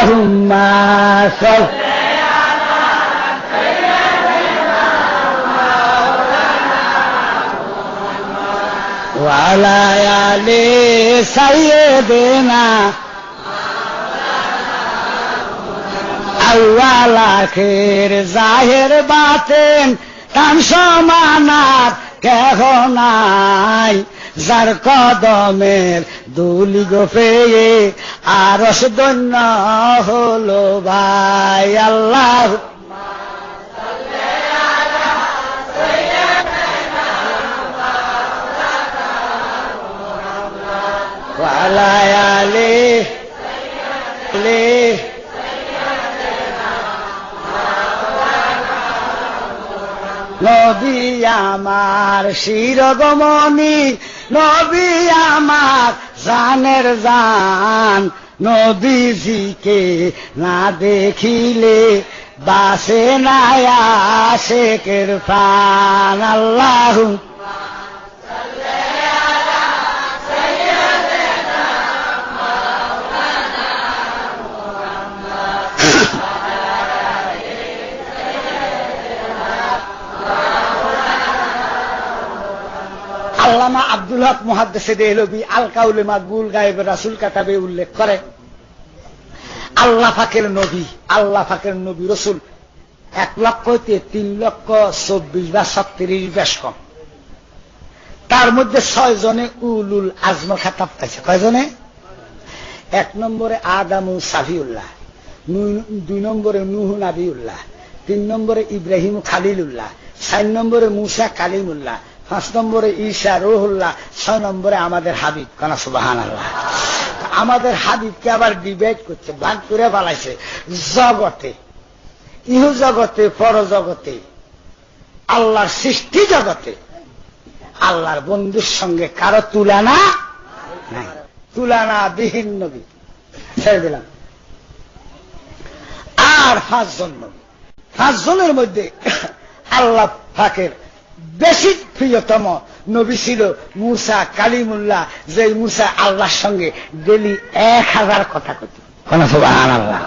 আল্লাহুম্মা সাল্লি ওয়া আলা আলি সাইয়্যিদিনা আউয়াল আখির জাহির বাতিন কান সমানাত কেহ নাই যার কদমের দুলি গো পেয়ে আরশ ধন্য হলো ভাই আল্লাহুম্মা সাল্লি আলা সাইয়্যিদিনা মুহাম্মদ ওয়া আলা আলি নবী আমার শিরোমণি, নবী আমার জানের জান, নবীজিকে না দেখিলে বাসে না আশিকের প্রাণ। আল্লাহুম্মা সাল্লি আলা সাইয়্যিদিনা মাওলানা মুহাম্মদ। আল্লামা আব্দুল হক মুহাদ্দিসে দেহলভী আল কাউলে মাকবুল গায়েবে রাসূল কাতাবে উল্লেখ করে আল্লাহ পাকের নবী রাসূল 1,03,24,000 কম। তার মধ্যে 6 জনে উলুল আজম খেতাব পাইছে। কয়জনে? 1 নম্বরে আদামু সাফিউল্লাহ, 2 নম্বরে নূহ নাবিউল্লাহ, 3 নম্বরে ইব্রাহিম খালিলুল্লাহ, 4 নম্বরে মূসা কালিমুল্লাহ, 5 নম্বরে ঈসা রূহুল্লাহ, 6 নম্বরে আমাদের হাবিব। কানা সুবহানাল্লাহ। আমাদের হাবিবকে আবার ডিবেট করছে, ভাগ করে ফেলাইছে জগতে, ইহ জগতে, পর জগতে, আল্লাহর সৃষ্টি জগতে আল্লাহর বন্ধুর সঙ্গে কারো তুলনা নাই, তুলনা বিহীন নবী ছেড়ে দিলাম। আর 5 জন নবী, 5 জনের মধ্যে আল্লাহ পাকের বেশি প্রিয়তম নবী ছিল মূসা কালিমুল্লাহ, যে মূসা আল্লাহর সঙ্গে ডেলি 1000 কথা কইত। সুবহানাল্লাহ।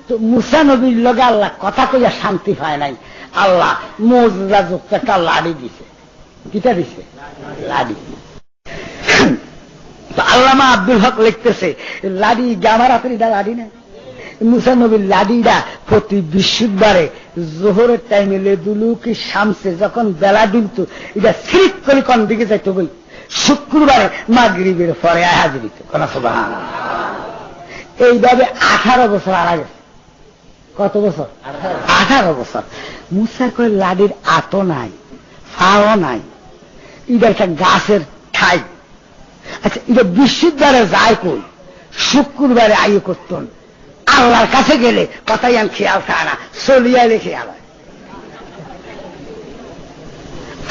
তো মূসা নবীর লগে আল্লাহ কথা কইয়া শান্তি পায় নাই, আল্লাহ মুজিজা যুক্ত একটা লাড়ি দিছে। কিটা দিছে? লাড়ি। তো আল্লামা আব্দুল হক লিখতেছে লাড়ি আমার হাতের এটা লাড়ি না, মূসা নবীর লাড়িটা প্রতি বৃহস্পতিবারে জোহরের টাইমে লেদুলুকি শামসে যখন বেলা ডুলত এটা স্লিপ করে কোন দিকে যাইতো বই, শুক্রবারে মাগরিবের পরে হাজির হইত। সুবহানাল্লাহ। এইভাবে 18 বছর আড়া গেছে। কত বছর? 18 বছর। মূসার করে লাড়ির আতো নাই, ফাও নাই, এটা একটা গাছের ঠাই। আচ্ছা, এটা বৃহস্পতিবারে যায় কই? শুক্রবারে আয়ু করতেন। আল্লাহর কাছে গেলে কথাই আমি খেয়াল থাকে না, চলিয়া রেখে আলায়।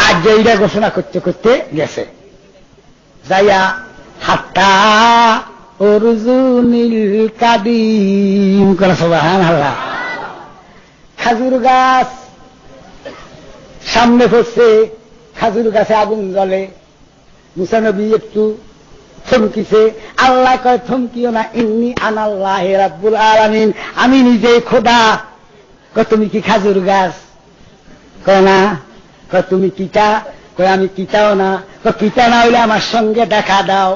আজ যে এইটা ঘোষণা করতে করতে গেছে যাইয়া হাত্তা অরজুনিল কাদিম। সুবহানাল্লাহ। খাজুর গাছ সামনে পড়ছে, খাজুর গাছে আগুন জ্বলে, মূসা নবী একটু থমকিছে। আল্লাহ কয় থমকিও না, ইন্নী আনাল্লাহি রাব্বুল আলামিন, আমি নিজেই খোদা। কয় তুমি কি খাজুর গাছ? কয় না। কয় তুমি কিটা? কয় আমি কিটাও না। কয় কিটা না হইলে আমার সঙ্গে দেখা দাও।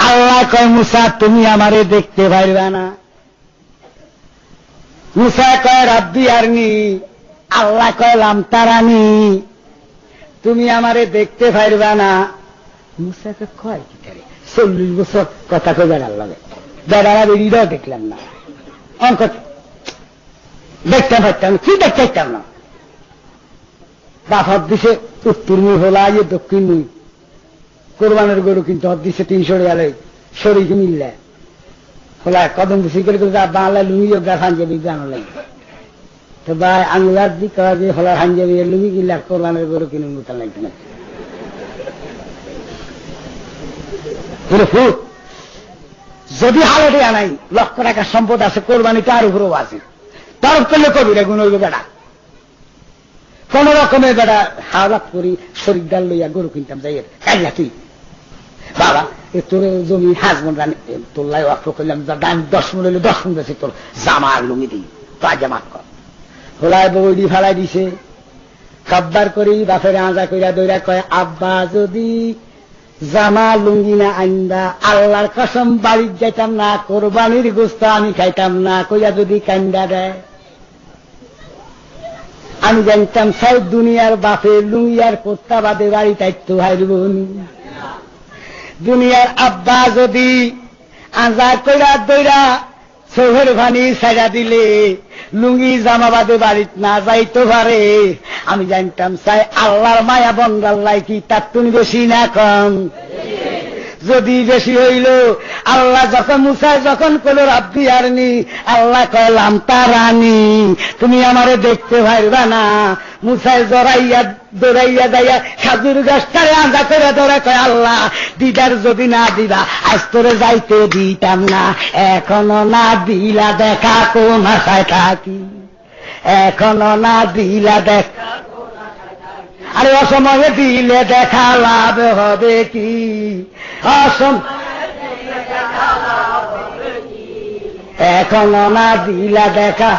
আল্লাহ কয় মূসা তুমি আমারে দেখতে পারবা না। মূসা কয় রাব্বি আরনি। আল্লাহ কয় লাম তারানি, তুমি আমারে দেখতে পারবা না। মূসাকে কয় কি করে 40 বছর কথা কই বেড়ার লাগে, বেড়ারা বেরিয়েও দেখলাম না, অঙ্ক দেখতে পারতাম, কি দেখতে পারতাম না। বাফার দিছে উত্তর মুই হলা ইয়ে দক্ষিণ মুই, কোরবানের গরু কিন্তু দিছে 300 টাকা শরীর মিললে হলা কদম দিছি করে বাংলা লুঙ্গি গাছ হাঞ্জাবি জানো লাগে। তো ভাই আঙুলার দিক করা যে হলার হাঞ্জাবি লুঙ্গি কিনলে কোরবানের গরু কিনে মতো লাগবে না। যদি হালতে আনাই 1 লক্ষ টাকার সম্পদ আছে, কোরবানি তার উপরেও আছে, তরফ করলে কবিরা গুণ হইবে বেড়া। কোন রকমের বেড়া হাওলাত করি শরীর ডাল লইয়া গরু কিনতাম যাই কাইলা তুই বাবা তোর জমি হাজবন রানি তোল্লাই অক্ষ করলাম, দাম 10 মণ হইলে 10 মণ বেশি তোর জামা আর লুঙ্গি দিই, তাজা মাফ কর। হোলায় বৌডি ফালাই দিছে, খাবার করি বাপের আঁজা কইরা দইরা কয়, আব্বা যদি জামা লুঙ্গি না আইন্দা আল্লাহর কসম বাড়ির যাইতাম না, কোরবানির গোস্ত আমি খাইতাম না কইয়া যদি কান্দা দেয়। আমি জানতাম সব দুনিয়ার বাপে লুঙ্গি আর কোত্তা বাদে বাড়ি তাইতো হাইরবন। দুনিয়ার আব্বা যদি আঁজা কইরা দইরা চোখের ভানি ছাড়া দিলে লুঙ্গি জামা বাদে বাড়িত না যাইতে পারে। আমি জানতাম চাই আল্লাহর মায়া বন্দাল্লাই কি তার তুমি বেশি না কম? যদি বেশি হইল, আল্লাহ যখন মুসায় যখন কইল রাব্বি আরনি, আল্লাহ কইলাম তারানি, তুমি আমারে দেখতে পারবা না। মুসায় জড়াইয়া দৌড়াইয়া যাইয়া খাজুর গাছটারে আঁধা করে ধরে কয়, আল্লাহ দিদার যদি না দিবা আজ তোরে যাইতে দিতাম না, এখনো না দিলা দেখা কোন আশায় থাকি, এখনো না দিলা দেখা। আরে অসময়ে দিলে দেখা লাভ হবে কি? এখনো না দিলা দেখা।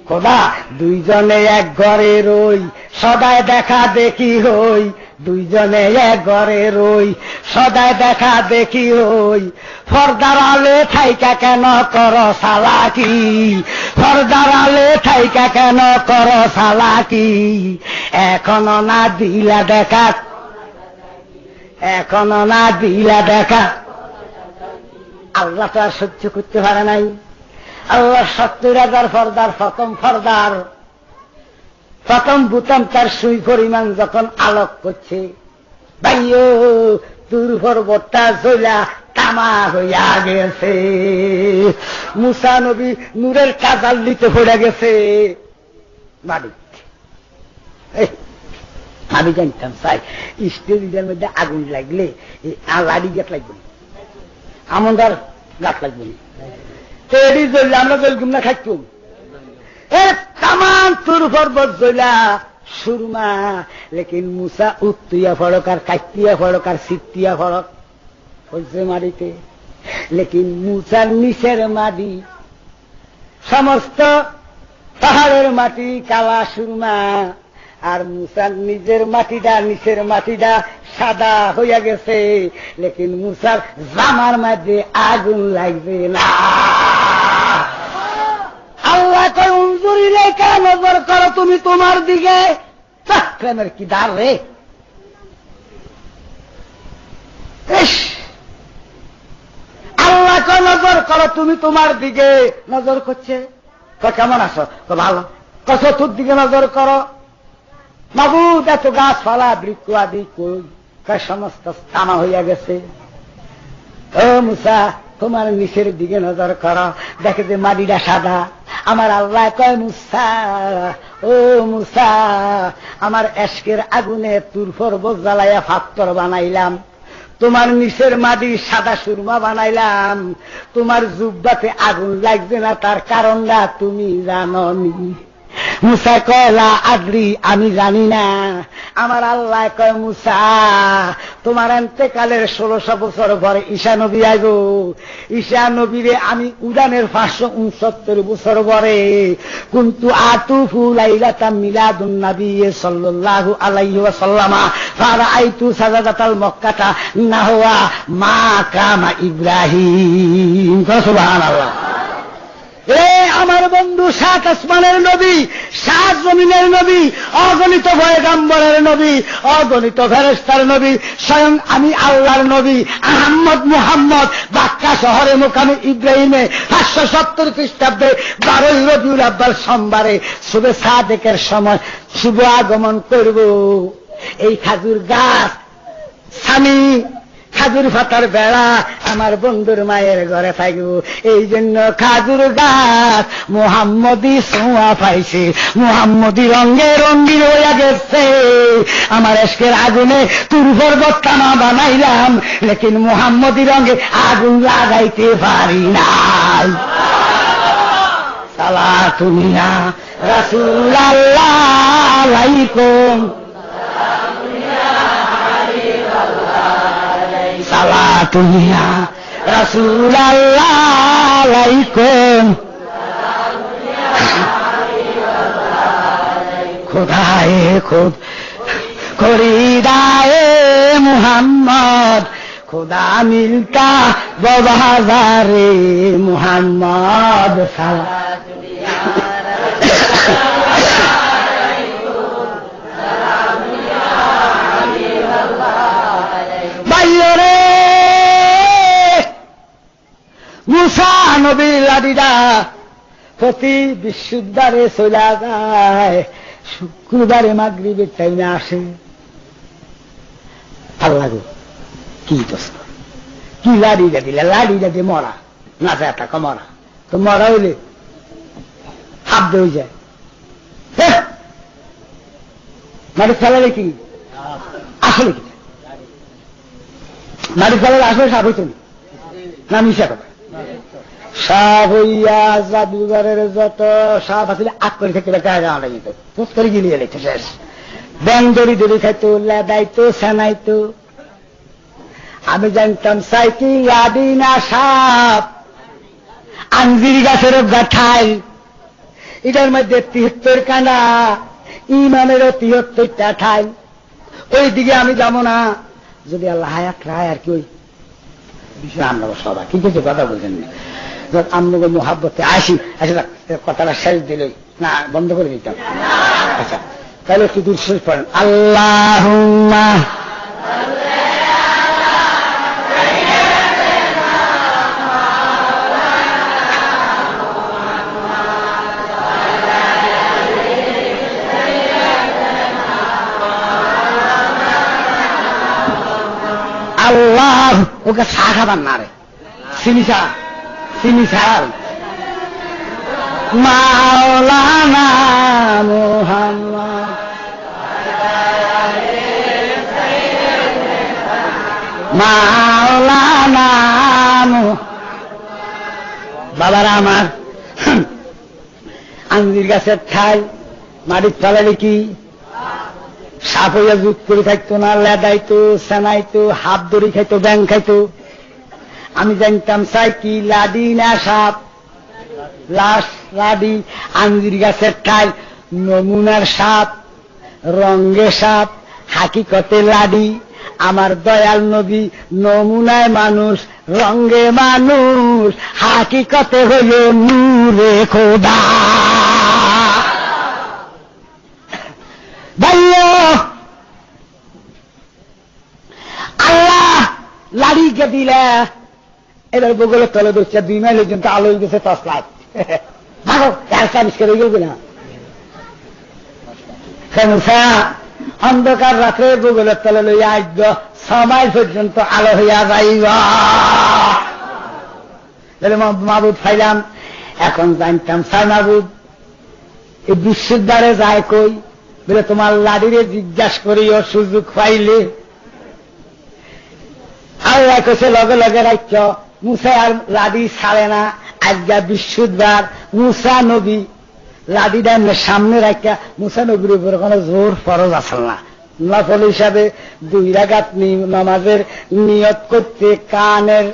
খোদা দুইজনে এক ঘরে রই, সদায় দেখা দেখি হই, দুইজনে এক ঘরে রই, সদায় দেখা দেখি হই। পর্দার আলে থাইকা কেন কর সালাকি, পর্দার আলে থাইকা কেন কর সালাকি, এখনো না দিলা দেখা, এখনো না দিলা দেখা। আল্লাহ তো আর সহ্য করতে পারে নাই। আল্লাহ 70,000 ফর্দার প্রথম ফর্দার প্রথম বুতাম তার সুই পরিমাণ যখন আলোক করছে, ভাইও দূর পর্বতটা জ্বলা তামা হইয়া গেছে। মুসা নবী নূরের কাজাল নিতে পড়ে গেছে বাড়ি। আমি জানতাম চাই স্টেজের মধ্যে আগুন লাগলে লাড়ি গাছ লাগবে না, আমন্দার গাছ লাগবে না, তেড়ি জ্বললে আমরা জ্বলগুম না খাইতুম। তামান তোর পর্বত জ্বলা সুরমা, লেকিন মুসা উত্তিয়া ফড়ক আর কাইতিয়া ফড়ক আর সিটিয়া ফড়ক হচ্ছে মাটিতে। লেকিন মুসার নিচের মাটি সমস্ত পাহাড়ের মাটি কালা সুরমা, আর মুসার নিজের মাটিটা নিচের মাটিটা সাদা হইয়া গেছে। লেকিন মুসার জামার মধ্যে আগুন লাগবে না। আল্লাহ কয় উনজুরি রেখা নজর করো তুমি তোমার দিকে। প্রেমের কি দার রে! আল্লাহ কয় নজর করো তুমি তোমার দিকে। নজর করছে, কেমন আছো? ভালো। চতুর দিকে নজর করো। মাবুদ এত গাছপালা বৃক্ষ আদি কই সমস্ত তামা হইয়া গেছে। ও মুসা তোমার নিচের দিকে নজর করো, দেখে যে মাটিটা সাদা। আমার আল্লাহ কয় মুসা, ও মুসা আমার এশকের আগুনে তুর পর্বত জ্বালাইয়া পাথর বানাইলাম, তোমার নিচের মাটি সাদা সুরমা বানাইলাম, তোমার জুব্বাতে আগুন লাগবে না তার কারণটা তুমি জাননি। মুসা কয়লা আদ্রি আমি জানি না। আমার আল্লাহ কয় মুসা তোমার এন্তেকালের 1600 বছর পরে ঈসা নবী আইব। ঈসা নবীরে আমি উড়ানের 569 বছর পরে কুনতু আতুফু লাইলাতাম মিলাদুন নবী সাল্লাল্লাহু আলাইহি ওয়াসাল্লাম ফারাআইতু সাজাদাতাল মক্কাতা নাহওয়া মা কামা ইব্রাহিম। সুবহানাল্লাহ। আমার বন্ধু 7 আসমানের নবী, 7 জমিনের নবী, অগণিত পয়গম্বরের নবী, অগণিত ফেরেশতার নবী, স্বয়ং আমি আল্লাহর নবী আহমদ মুহাম্মদ বাক্কা শহরে মুকামে ইব্রাহিমে 570 খ্রিস্টাব্দে 12 রবিউল আব্বাল সোমবারে শুভে সাদেকের সময় শুভ আগমন করব। এই খাজুর গাছ স্বামী খাজুর পাতার বেড়া আমার বন্ধুর মায়ের ঘরে থাকবো। এই জন্য খাজুর গাছ মুহাম্মদী ছোঁয়া পাইছে, মুহাম্মদী রঙে রঙিন হইয়া গেছে। আমার এশকের আগুনে তুর পর্বত তামা বানাইলাম, লেকিন মুহাম্মদী রঙে আগুন লাগাইতে পারি নাই। সালাতুল্লাহ রাসূলুল্লাহ আলাইকুম, সালাতুল্লাহ রাসূলুল্লাহ আলাইকুম খোদায়ে খুদ খরিদায়ে মুহাম্মদ खुदा मिलता बबाजारे मुहम्मद भाइयों रे मूसा नबी लाडीदा प्रति विशुद्धारे चला जाए शुक्रबारे मागरिबेर टाइमे आसे अल्लाह गो কি দোস্ত কি লাড়িটা দিলে লাড়িটা দিয়ে মরা নাচা টাকা মরা তো মরা হইলে হাত হয়ে যায় মাটি ফেলালে কি আসলে কি মাটি ফেলালে আসলে সাপ হইত না মিশা কথা সাপ হইয়া জাদুঘরের যত সাপ আসলে আগ করে থেকে গাঁটা যেত পোস্ট করে গিলিয়ে লেখছে শেষ ব্যাং দড়ি দড়ি খাইতো লেদাইতো সেনাইতো আমি জানতাম সাইকেল লাডি না সাপ আঞ্জির গাছের গাঠাই এটার মধ্যে ৭৩ কানা ইমানেরও ৭৩টা ঠাই ওই দিকে আমি যাবো না যদি আল্লাহ হায়াত রায় আর কি ওই বিষয়ে আমরা সবাই কি কিছু কথা বলছেন না আমরা মোহাব্বতে আসি আচ্ছা কথাটা শেষ দিলে না বন্ধ করে দিতাম আচ্ছা তাহলে একটু দূর শেষ পড়েন আল্লাহুম্মা আল্লাহ ওকে চা খাবার না রে চিনি ছাড় মাওলানা মুহাম্মদ মাওলানা বাবারা আমার আঞ্জির গাছের ঠাই মাটির তলালে কি সাপ হইয়া যুগ করে থাকতো না লেদাইতো সেনাইতো হাত দড়ি খাইতো ব্যাং খাইতো আমি জানতাম সাইকি লাডি না সাপ লাশ লাডি আঞ্জির গাছের ঠাই নমুনার সাপ রঙ্গে সাপ হাকিকতে লাডি আমার দয়াল নবী নমুনায় মানুষ রঙ্গে মানুষ হাকিকতে হইল নূরে খোদা ভাইও আল্লাহ লাড়িকে দিলে এবার বগলের তলে ধরছে 2 মাইল পর্যন্ত আলো হয়ে গেছে টর্চ লাইট ভাগো আবিষ্কার হয়ে গেল না অন্ধকার রাত্রে বগলের তলে লইয়া আসব 6 মাইল পর্যন্ত আলো হইয়া যাইব মাহবুদ ফাইলাম এখন জানতাম স্যার মাহবুদ এই বিশ্বের দ্বারে যায় কই বলে তোমার লাডিরে জিজ্ঞাসা করিও সুযোগ পাইলে আল্লাহ কইছে লগে লগে রাখছ মুসা আর লাডি ছাড়ে না আজ্ঞা বিশুদ্ধবার মুসা নবী লাডিটা সামনে রাখা মুসা নবীর উপরে কোনো জোর ফরজ আসল না নফল হিসাবে 2 রাকাত নামাজের নিয়ত করতে কানের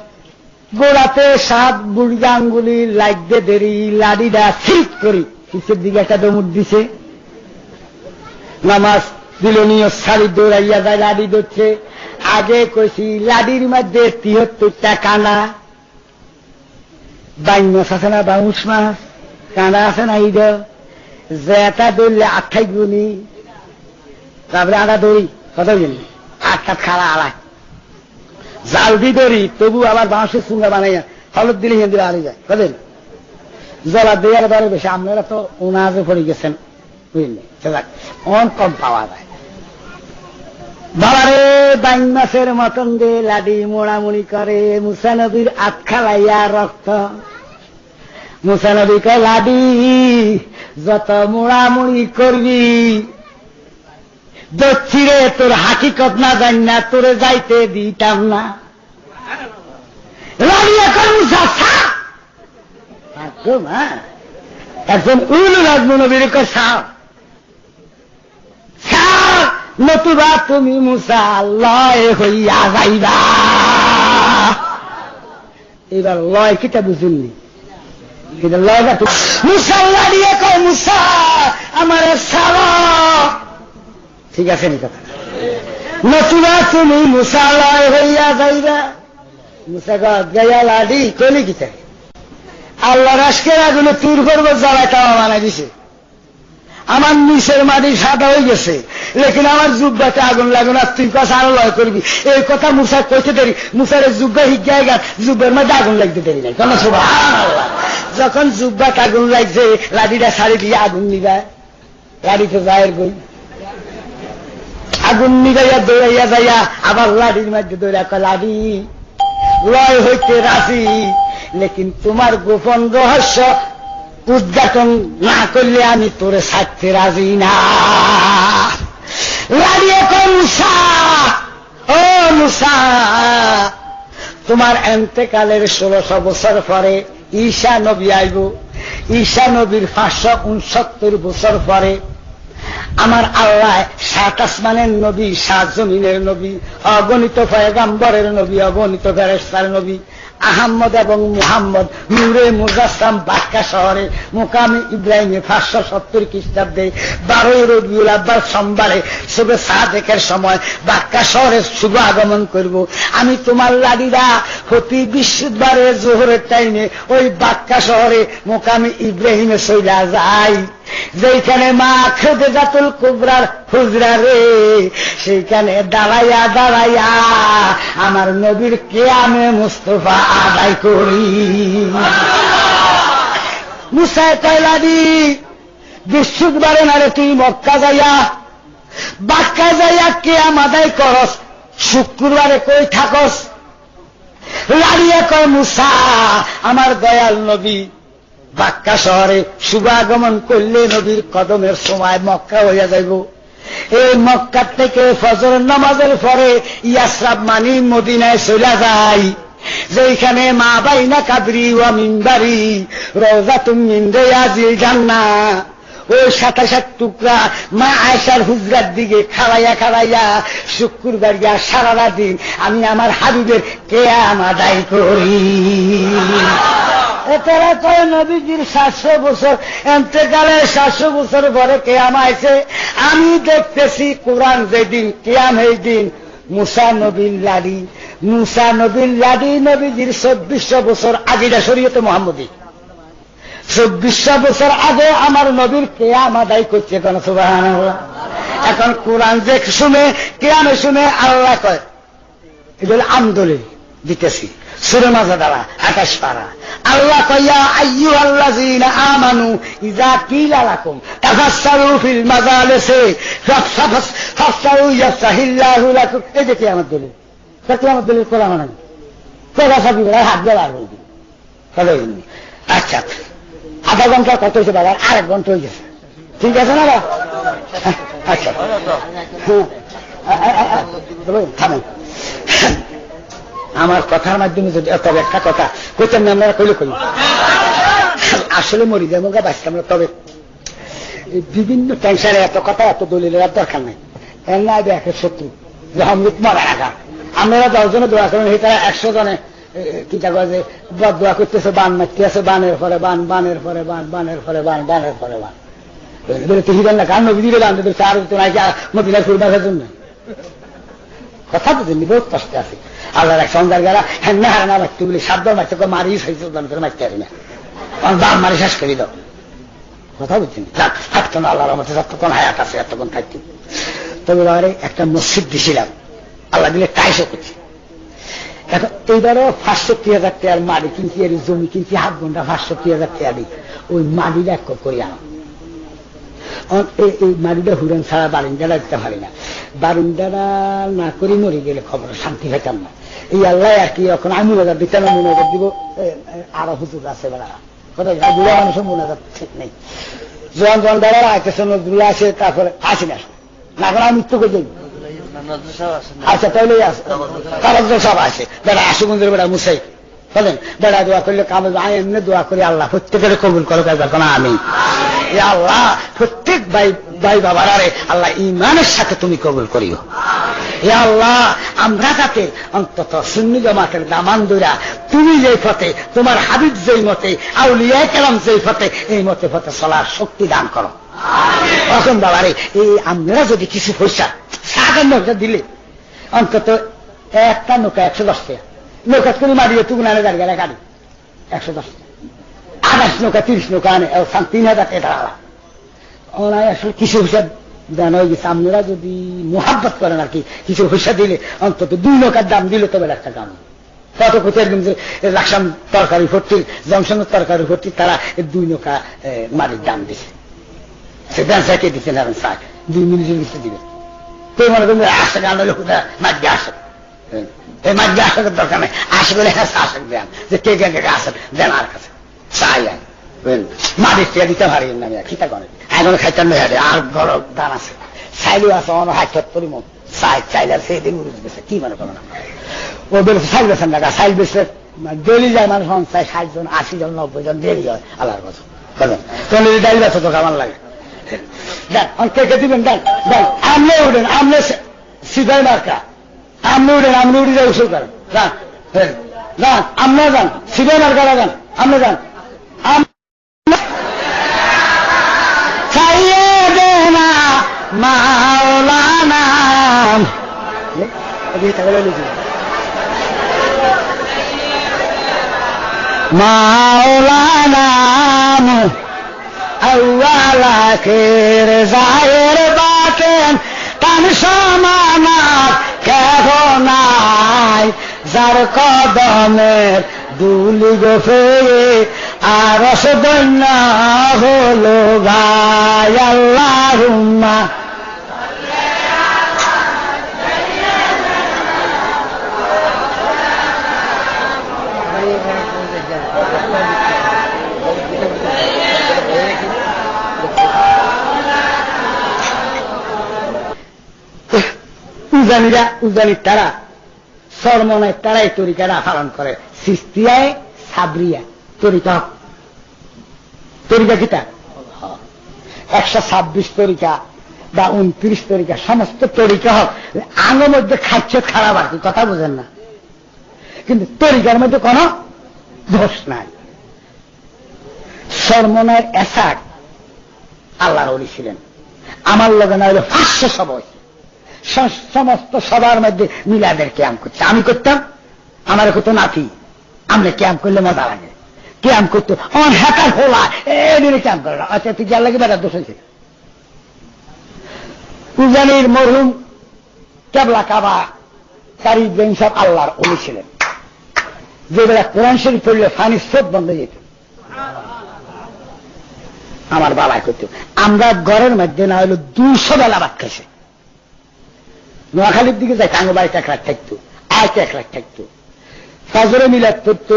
গোড়াতে 7 বুড়ি আঙ্গুলি লাগতে দেরি লাডিটা সিট করি পিছের দিকে একটা দমুট দিছে নামাজ দিল নিয়ত সারি দৌড়াইয়া যায় লাডি ধরছে আগে কইছি লাডির মধ্যে ৭৩টা কানা বাইন মাছ আছে না বাউশ মাছ কানা আছে না ঈদ জেটা দৌড়লে 28 গুণি তারপরে আটা দড়ি কত গুণি 8টা খাড়া আড়াই জাল দি দড়ি তবু আবার বাঁশের চুঙ্গা বানাইয়া হলুদ দিলে হিন্দি হারে যায় কদিন জলা দেওয়ার বারে বেশি আপনারা তো ওনাজে পড়ে গেছেন বুঝলি অন কম পাওয়া যায় বাবারে বাইন মাছের মতন দে লাডি মোড়ামুড়ি করে মুসা নবীর আতখালাইয়া রক্ত মুসা নবী কয় লাডি যত মোড়ামুড়ি করবি দক্ষিণে তোর হাকিকত না জান না তোরে যাইতে দিতাম না লাডি এখন মুসা একজন উলুল আজম নবীর কয় সাপ নতুবা তুমি মুসা লয় হইয়া যাইবা এবার লয় কিটা বুঝুননি, কিন্তু লয়টা মুসা লাড়িয়ে কয় মুসা আমার সারা, ঠিক আছে নি কথা, নতুবা তুমি মুসা লয় হইয়া যাইবা। মুসা গাইয়া লাডি কইলি কি চাই, আল্লাহ রাস্কের আগুনে তুর করবো জ্বালায় তাওয়া বানাই দিছে, আমার নিচের মাটি সাদা হয়ে গেছে, লেকিন আমার জুব্বাতে আগুন লাগুন, আর তুই কথা আরো লয় করবি। এই কথা মুসা কইতে দেরি, মুসার জুব্বা হিজ্ঞায় গান, জুব্বের মধ্যে আগুন লাগতে দেরি নাই। কেন সুবহানাল্লাহ, যখন জুব্বাত আগুন লাগছে লাঠিটা ছাড়ি দিয়ে আগুন নিবায়, লাঠিতে যায় বই আগুন নিবাইয়া দৌড়াইয়া যাইয়া আবার লাঠির মধ্যে দৌড়া কয় লাঠি লয় হইতে রাজি, লেকিন তোমার গোপন রহস্য উদ্ঘাটন না করলে আমি তোরে ছাড়তে রাজি না। লাড়িয়ে কয় মুসা, ও মুসা, তোমার এন্তেকালের 1600 বছর পরে ঈসা নবী আইব, ঈসা নবীর 569 বছর পরে আমার আল্লাহ 7 আসমানের নবী, 7 জমিনের নবী, অগণিত পয়গম্বরের নবী, অগণিত ফেরেশতার নবী আহম্মদ এবং মুহাম্মদ নূরে মুজাসসাম বাক্কা শহরে মুকামে ইব্রাহিমে 570 খ্রিস্টাব্দে 12 রবিউল আব্বাল সোমবারে শুভে সাদেকের সময় বাক্কা শহরে শুভ আগমন করব। আমি তোমার লাডিরা প্রতি বৃহস্পতিবারে জোহরের টাইমে ওই বাক্কা শহরে মুকামে ইব্রাহিমে চইলা যাই, যেখানে মা খাদিজাতুল কুবরার হুজরা রে, সেইখানে দাঁড়াইয়া দাঁড়াইয়া আমার নবীর কিয়ামে মুস্তাফা আদায় করি। মুসা কয়লা দি বৃহস্পতিবারে নারে তুই মক্কা যাইয়া বাক্কা যাইয়া কিয়াম আদায় করস, শুক্রবারে কই থাকস? লাড়িয়ে কয় মুসা আমার দয়াল নবী বাক্কা শহরে শুভ আগমন করলে নবীর কদমের সময় মক্কা হইয়া যাইব। এই মক্কা থেকে ফজর নামাজের পরে ইয়াসরাব মানি মদিনায় চলে যায়, যেখানে মা বাইনা কাবরি ওয়া মিনবারি রওজাতুম মিন রিয়াজিল জান্নাহ, ওই 27 টুকরা মা আয়েশার হুজরার দিকে খাড়াইয়া খাড়াইয়া শুক্রবার গিয়া সারাটা দিন আমি আমার হাবিবের কিয়াম আদায় করি। এটারা কয় নবীজির 700 বছর এন্তেকালের 700 বছর পরে কিয়াম আইছে। আমি দেখতেছি কোরআন যেদিন কিয়াম এই দিন মুসা নবীর লাড়ি, মুসা নবীর লাড়ি নবীজির 2400 বছর আগেটা শরীয়তে মুহাম্মদী, 2400 বছর আগে আমার নবীর কিয়াম আদায় করছে। কোন সুবহানাল্লাহ। এখন কোরআন যে শুনে কিয়ামে শুনে আল্লাহ কয় এগুলো আমদলে দিতেছি সূরা মাযা দ্বারা 28 পারা। আল্লাহ কয়া আইয়ুহাল্লাযীনা আমানু ইযা কিলা লাকুম তাফাসসারু ফিল মাজালিসি ফাফসারু ইয়াফসাহিল্লাহু লাকুম। এই যে কিয়ামত দলিল, কিয়ামত দলিল কোরআন না, কোরআন সাবি বলা হাত দেওয়া হইবে তাহলে। আচ্ছা আধা ঘন্টা কত হয়েছে বাবা? 1 ঘন্টা হয়ে গেছে, ঠিক আছে না? আচ্ছা থামেন, আমার কথার মাধ্যমে যদি তবে একটা কথা কইতেন না আমরা কইলে কই আসলে মরি যাবো গা বাঁচতাম না। তবে বিভিন্ন টেনশনে এত কথা এত দলিলের আর দরকার নাই। এর না দেখে শত্রু যে অমৃত মারা রাখা, আমরা 10 জনে দোয়া করেন, সেটা 100 জনে কি কয় যে দোয়া করতেছে, বান মারতে আছে, বানের পরে বান, বানের পরে বান, বানের পরে বান, বানের পরে বান। হিরেন না কার নবী দিলে বান দিতে আর তো নাই মদিনায় ফুরবাসের জন্য কথা বুঝেননি, বহুত কষ্টে আছে। আল্লাহ এক সন্ধ্যার গেলা হ্যাঁ না হারা না মারতে বলি 7 বার মারতে মারিস হয়েছে করে মারতে পারি না, বান মারি শেষ করি দাও। কথা বুঝছেন? থাকতো না আল্লাহর মধ্যে যতক্ষণ হায়াত আছে এতক্ষণ থাকতো। তবে এবারে একটা মসজিদ দিছিলাম, আল্লাহ দিলে টাইসও করছি। এখন এইবারও 530,000 টাকার মাটি কিনছি, এর জমি কিনছি, 1/2 ঘন্টা 530,000 টাকা দিই। ওই মাটিটা এক করি আনো, এই মাটিটা হুড়েন ছাড়া বারিন্দাটা দিতে পারি না। বারিন্দাটা না করে মরে গেলে খবর শান্তি পেতাম না। এই আল্লাহ আর কি এখন আমি নজর দিতাম, আমি নজর দিব। আরো হুজুর আছে বেড়া কথা, বুড়া মানুষের মোনাজাত ঠিক নেই। জোয়ান জোয়ান বেড়া আইতেছে, নজরুল্লাহ আছে, তারপরে আসি না না করে আমি মৃত্যু করে যাই। আচ্ছা তাহলে কাগজ সব আছে, বেড়া আশুগঞ্জের বেড়া মুসাই বলেন, বেড়া দোয়া করলে কাগজ আমি এমনি দোয়া করি আল্লাহ প্রত্যেকের কবুল করো না। আমি আল্লাহ প্রত্যেক ভাই বাবার আরে আল্লাহ ইমানের সাথে তুমি কবুল করিও। হে আল্লাহ, আমরা যাতে অন্তত সুন্নি জামাতের দামান দইরা তুমি যেই পথে, তোমার হাবিব যেই মতে, আউলিয়া কেরাম যেই পথে, এই মতে পথে চলার শক্তি দান করো। তখন বাবারে এই আমরা যদি কিছু পয়সা সাধারণ নৌকা দিলে, অন্তত একটা নৌকা 110 টাকা, নৌকা করে মারিয়ে তুমি আনে গাড়ি গাড়ি গাড়ি 110 টাকা, 28 নৌকা 30 নৌকা আনে 3000 টাকা দাঁড়ালা। ওনায় আসলে কিছু হিসাব দেন হয়ে গেছে। আপনারা যদি মোহাব্বত করেন আর কি, কিছু পয়সা দিলে অন্তত 2 নৌকার দাম দিলে তবে একটা দাম কত কোথায় লাকসাম তরকারি ভর্তি, জংশনের তরকারি ভর্তি, তারা 2 নৌকা মারির দাম দিছে। সে ব্যাংকে দিচ্ছেন এখন 2 মিনিটের ভিতরে দিবে। তো মনে করেন আসে গান মাঝে আসে, এই মাঝে আসার দরকার নেই, আসে বলে হ্যাঁ আসেন দেন, যে কে কে আসেন দেন আর কাছে চাই আন মাটির টিয়া দিতে পারি না। আমি খিতা করেন এখন খাইতাম হাটে আর বড় দান আছে, চাইলেও আছে অন্য হাইট পরিমত চাইলে আর সেই দিন উড়ে গেছে। কি মনে করেন ও বেরোছে চাইল বেছেন না, চাইল বেছে ডেলি যায় মানুষ 50, 60 জন, 80 জন, 90 জন দেরি হয় আল্লাহর কথা বলেন। তোর ডাইল বেছে তো আমার লাগে দেন, কে কে দিবেন দেন দেন। আমলে উঠেন, আমলে সিধাই মার্কা, আমলে উঠেন, আমলে উঠে যায় উসুল করেন যান যান, আমলে যান সিধাই মার্কা যান, আমলে যান মাওলানা মাওলানা আউয়াল আখির জাহির বাতিন তান সমানাত কেহ নাই, যার কদমের দুলি গোফে আরশ বন্যা হলো ভাই। আল্লাহুম্মা উজানিরা, উজানির তারা সরমনের তারা এই তরিকাটা পালন করে। সিস্তিয়ায় সাবরিয়া তরিকা, তরিকা কিটা 126 তরিকা বা 29 তরিকা, সমস্ত তরিকা হোক আঙের মধ্যে খাচ্ছে খারাপ আর কি, কথা বোঝেন না, কিন্তু তরিকার মধ্যে কোন দোষ নাই। সরমনের এসাক আল্লাহর ওলি ছিলেন, আমার লগে না হইলে 500 সবাই, সমস্ত সবার মধ্যে মিলাদের ক্যাম্প করছে। আমি করতাম, আমার করতো নাতি, আমরা ক্যাম্প করলে মজা লাগে, ক্যাম্প করতো আমার হ্যাকার হোলা এদিনে ক্যাম্প করে না। আচ্ছা তুই যার লাগে বেটার দোষ হয়েছে। উজানির মরহুম কেবলা কাবা কারি ইব্রাহিম সাহেব আল্লাহর ওলি ছিলেন, যে বেলা কোরআন শরীফ পড়লে ফানি স্রোত বন্ধ হয়ে যেত, আমার বাবাই করতো। আমরা ঘরের মধ্যে না হইলো 200 বেলা ভাত খাইছে। নোয়াখালীর দিকে যাই টাঙ্গো বাড়িতে 1 লাখ থাকতো, আয়তে 1 লাখ থাকতো, ফজরে মিলাদ করতো,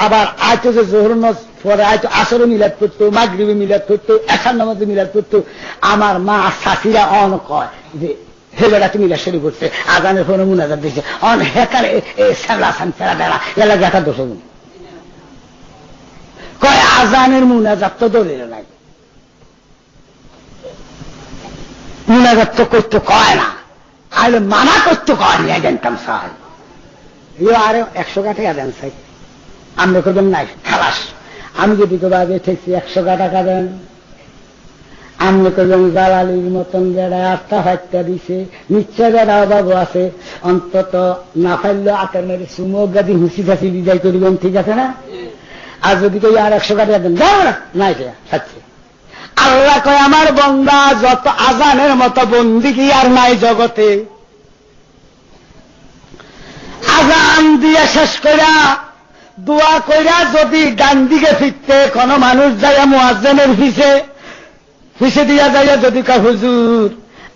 আবার আয়তো যে জোহর নামাজ পরে আয়তো আসরে মিলাদ করতো, মাগরিবে মিলাদ করতো, এশার নামাজে মিলাদ করতো। আমার মা শাশিরা অন কয় যে হে বেড়া তুমি মিলাদ শুরু করছে, আজানের ফোনে মুনাজাত দিচ্ছে অন হেকারে সান ফেরা বেড়া এলা গাথা দোষ কয় আজানের মুনাজাত তো দলিল নাই, মুনাজাত তো করতে কয় না, আরে মানা করতে কয় নিয়ে জানতাম সাল আরে 100 টাকা দেন সাই, আমরা করবেন নাই খালাস। আমি যদি কবে ঠেকছি 100 টাকা দেন, আমরা করবেন জালালির মতন বেড়ায় 8টা 5টা দিছে, নিশ্চয় বেড়া বাবু আছে, অন্তত না ফাইল আটার মেরে সুমোক গাদি হুসি ফাঁসি বিদায় করিবেন, ঠিক আছে না? আর যদি কই আর 100 টাকা দেন যাও না নাই খাচ্ছে। আল্লাহ কয় আমার বন্দা যত আজানের মতো বন্দিগি আর নাই জগতে, আজান দিয়ে শেষ কইরা দোয়া কইরা যদি ডান দিকে ফিরতে কোন মানুষ যায় মুয়াজ্জিনের পিছে দিয়া যাইয়া যদি কয় হুজুর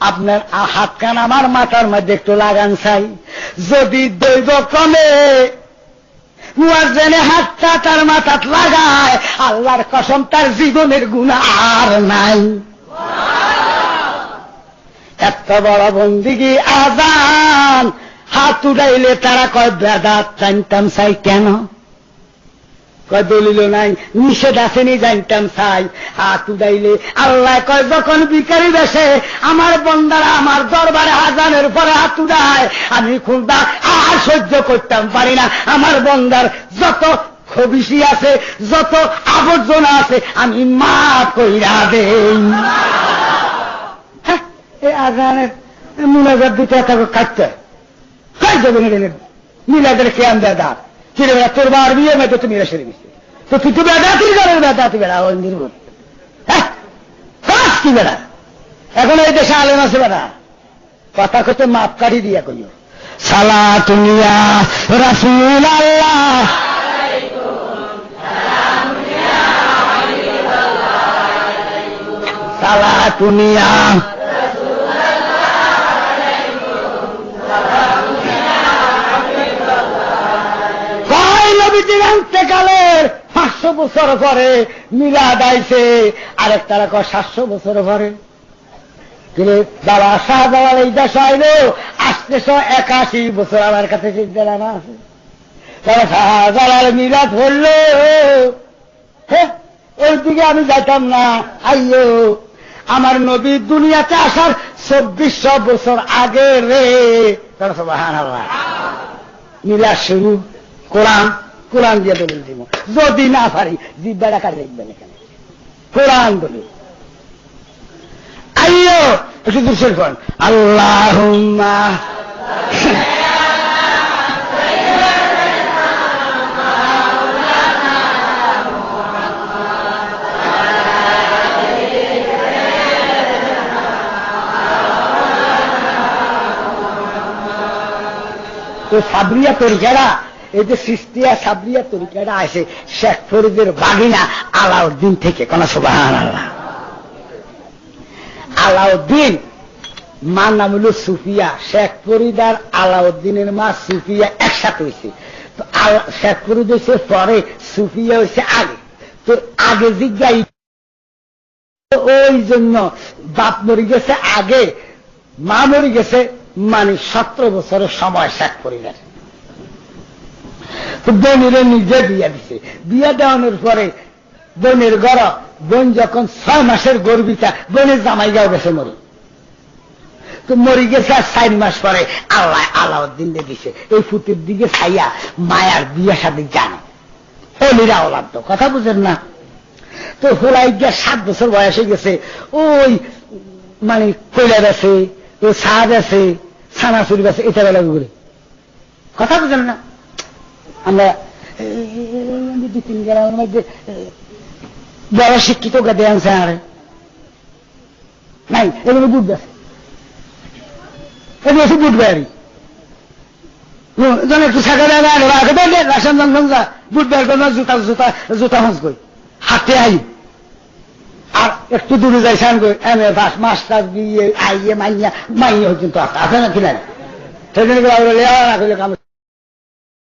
আপনার হাতখান আমার মাথার মধ্যে একটু লাগান চাই, যদি দৈব ক্রমে মুয়াজ্জিনে হাতটা তার মাথাত লাগায়, আল্লাহর কসম তার জীবনের গুনাহ আর নাই। এত বড় বন্দিগি আজান, হাত উঠাইলে তারা কয় বেদাত জানতাম চাই কেন, কয় দলিল নাই, নিষেধ আসেনি জানতাম চাই। হাত উঠাইলে আল্লাহ কয় যখন ভিখারি বেশে আমার বন্দারা আমার দরবারে আজানের পরে হাত উঠায়, আমি খুঁজা আর সহ্য করতাম পারি না। আমার বন্দার যত খবিসি আছে, যত আবর্জনা আছে, আমি মাফ কইরা দেই। এই আজানের মুনাজাত দিতে থাকো কাটতে কাই যাবেন মিলাদের খেয়াল দেয় দাঁত চিরে বেড়া তোর বার বিয়ে মেয়ে তো তুমি এরা সেরে গেছে তো তুই তো বেড়া তুই যাবে বেড়া তুই বেড়া ওই নির্বোধ। হ্যাঁ কি বেড়া এখন এই দেশে আলেম আছে বেড়া কথা কতে মাপ কাঠি দিয়া কইও সালা তুমিয়া রাসূল আল্লাহ সালা তুমিয়া কালের 500 বছর পরে মিলাদ আইছে, আরেকটারা 700 বছর পরে। বাবা শাহজালাল এই দেশ আইল 881 বছর আমার কাছে জানা আছে। তারা শাহজালাল মিলাদ হইল, ওই দিকে আমি যাইতাম না। আইয়ো আমার নবী দুনিয়াতে আসার 2400 বছর আগে রে। সুবহানাল্লাহ। মিলাদ শুরু কোরআন, কোরআন দিয়ে দলিল দিব, যদি না পারি জিব্বাটা কাটে দেখবেন এখানে কোরআন দলিল। আইয়ো একটু দূর করেন আল্লাহুম্মা তো সাবরিয়া তরিকারা, এই যে সৃষ্টিয়া সাবরিয়া তরিকাটা আসে শেখ ফরিদের বাগিনা আলাউদ্দিন থেকে। কোন সুবহানাল্লাহ। আলাউদ্দিন মার নাম হল সুফিয়া। শেখ ফরিদ আর আলাউদ্দিনের মা সুফিয়া একসাথে হয়েছে। তো শেখ ফরিদ হয়েছে পরে, সুফিয়া হয়েছে আগে। তো আগে জিজ্ঞাই ওই জন্য বাপ মরি গেছে আগে, মা মরি গেছে মানে 17 বছরের সময় শেখ ফরিদের। তো বোনের নিজে বিয়া দিছে। বিয়া দেওয়ানোর পরে বোনের ঘর, বোন যখন 6 মাসের গর্বিতা, বোনের জামাই গাও গেছে মরি। তো মরি গেছে আর 4 মাস পরে আল্লাহ আলাউদ্দিন দিছে। এই ফুটির দিকে ছাইয়া মায়ার বিয়া সাথে জানে হলিরা ওলাদ, কথা বুঝেন না। তো হোলাই গিয়া 7 বছর বয়সে গেছে। ওই মানে কয়লার আছে, ও সাজ আছে, ছানাচুরি আছে, এটা বেলা ঘুরে, কথা বুঝেন না। আমরা 2-3 গ্রামের মধ্যে বড় শিক্ষিত গাদে আনছে আরে নাই, এগুলো বুট গেছে, এগুলো হচ্ছে বুট বেয়ারি। একটু ছাকা দেয় রাশন জনসংখ্যা বুট বেয়ার করে জুতা জুতা জুতা হস গই হাতে আই আর একটু দূরে যাই সান গই এম এ বাস মাস্টার দিয়ে আইয়ে মাইয়া মাইয়া পর্যন্ত আছে না কিনা সেদিন